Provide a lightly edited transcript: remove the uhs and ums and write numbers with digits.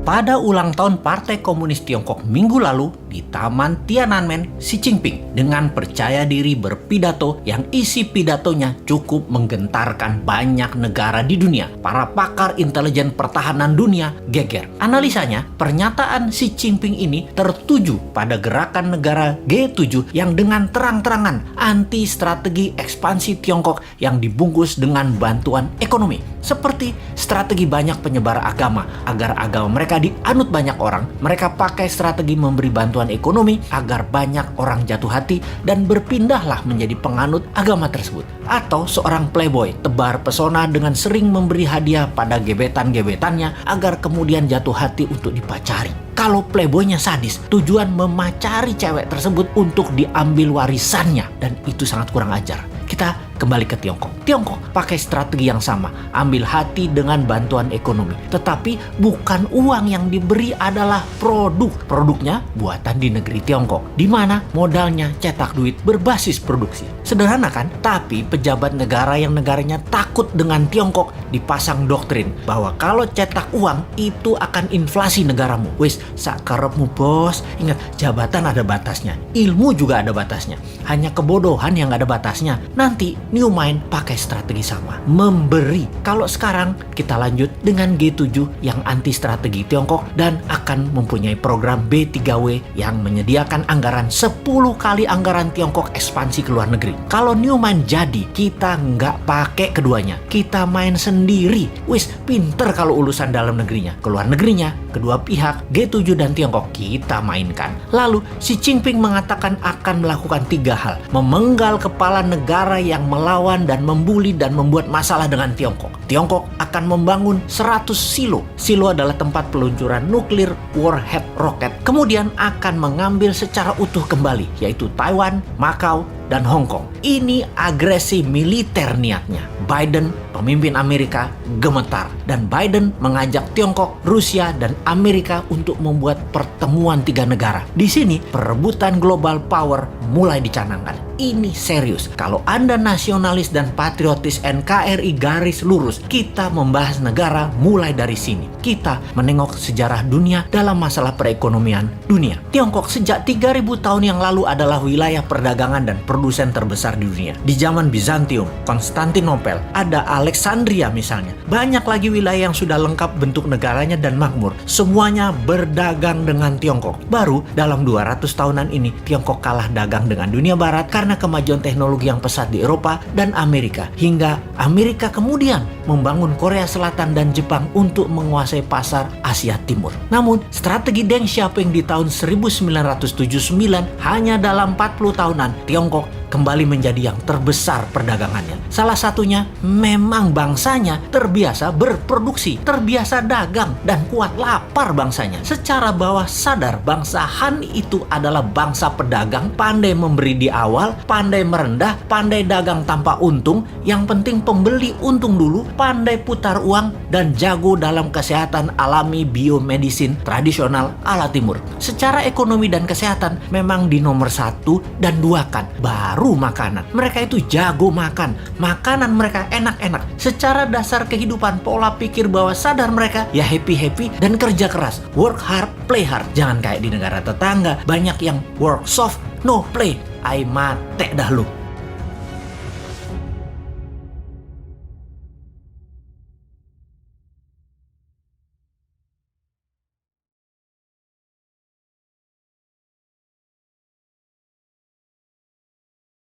Pada ulang tahun Partai Komunis Tiongkok minggu lalu di Taman Tiananmen, Xi Jinping dengan percaya diri berpidato yang isi pidatonya cukup menggentarkan banyak negara di dunia. Para pakar intelijen pertahanan dunia geger. Analisanya, pernyataan Xi Jinping ini tertuju pada gerakan negara G7 yang dengan terang-terangan anti strategi ekspansi Tiongkok yang dibungkus dengan bantuan ekonomi. Seperti strategi banyak penyebar agama agar agama mereka dianut banyak orang, mereka pakai strategi memberi bantuan ekonomi agar banyak orang jatuh hati dan berpindahlah menjadi penganut agama tersebut. Atau seorang playboy tebar pesona dengan sering memberi hadiah pada gebetan-gebetannya agar kemudian jatuh hati untuk dipacari. Kalau playboynya sadis, tujuan memacari cewek tersebut untuk diambil warisannya, dan itu sangat kurang ajar. Kita kembali ke Tiongkok. Tiongkok pakai strategi yang sama, ambil hati dengan bantuan ekonomi. Tetapi bukan uang yang diberi adalah produk. Produknya buatan di negeri Tiongkok, di mana modalnya cetak duit berbasis produksi. Sederhana kan? Tapi pejabat negara yang negaranya takut dengan Tiongkok dipasang doktrin bahwa kalau cetak uang itu akan inflasi negaramu. Wis, sakarepmu bos. Ingat, jabatan ada batasnya, ilmu juga ada batasnya. Hanya kebodohan yang ada batasnya. Nanti New Mind pakai strategi sama, memberi. Kalau sekarang kita lanjut dengan G7 yang anti strategi Tiongkok dan akan mempunyai program B3W yang menyediakan anggaran 10 kali anggaran Tiongkok ekspansi ke luar negeri. Kalau New Mind jadi, kita nggak pakai keduanya, kita main sendiri. Wis, pinter kalau urusan dalam negerinya. Ke luar negerinya, kedua pihak G7 dan Tiongkok kita mainkan. Lalu Xi Jinping mengatakan akan melakukan 3 hal: memenggal kepala negara yang melawan dan membuli dan membuat masalah dengan Tiongkok. Tiongkok akan membangun 100 silo. Silo adalah tempat peluncuran nuklir warhead roket. Kemudian akan mengambil secara utuh kembali, yaitu Taiwan, Macau, dan Hong Kong. Ini agresi militer niatnya. Biden, pemimpin Amerika, gemetar. Dan Biden mengajak Tiongkok, Rusia, dan Amerika untuk membuat pertemuan 3 negara. Di sini, perebutan global power mulai dicanangkan. Ini serius. Kalau Anda nasionalis dan patriotis NKRI garis lurus, kita membahas negara mulai dari sini. Kita menengok sejarah dunia dalam masalah perekonomian dunia. Tiongkok sejak 3000 tahun yang lalu adalah wilayah perdagangan dan produsen terbesar di dunia. Di zaman Bizantium, Konstantinopel, ada Alexandria misalnya. Banyak lagi wilayah yang sudah lengkap bentuk negaranya dan makmur. Semuanya berdagang dengan Tiongkok. Baru dalam 200 tahunan ini, Tiongkok kalah dagang dengan dunia barat karena kemajuan teknologi yang pesat di Eropa dan Amerika. Hingga Amerika kemudian membangun Korea Selatan dan Jepang untuk menguasai pasar Asia Timur. Namun, strategi Deng Xiaoping di tahun 1979 hanya dalam 40 tahunan, Tiongkok kembali menjadi yang terbesar perdagangannya. Salah satunya memang bangsanya terbiasa berproduksi, terbiasa dagang, dan kuat lapar bangsanya. Secara bawah sadar, bangsa Han itu adalah bangsa pedagang, pandai memberi di awal, pandai merendah, pandai dagang tanpa untung, yang penting pembeli untung dulu, pandai putar uang, dan jago dalam kesehatan alami biomedisin tradisional ala timur. Secara ekonomi dan kesehatan memang di nomor 1 dan 2 kan, baru makanan. Mereka itu jago makan. Makanan mereka enak-enak. Secara dasar kehidupan, pola pikir bawah sadar mereka ya happy-happy dan kerja keras. Work hard, play hard. Jangan kayak di negara tetangga, banyak yang work soft, no play. Ai mate dah lu.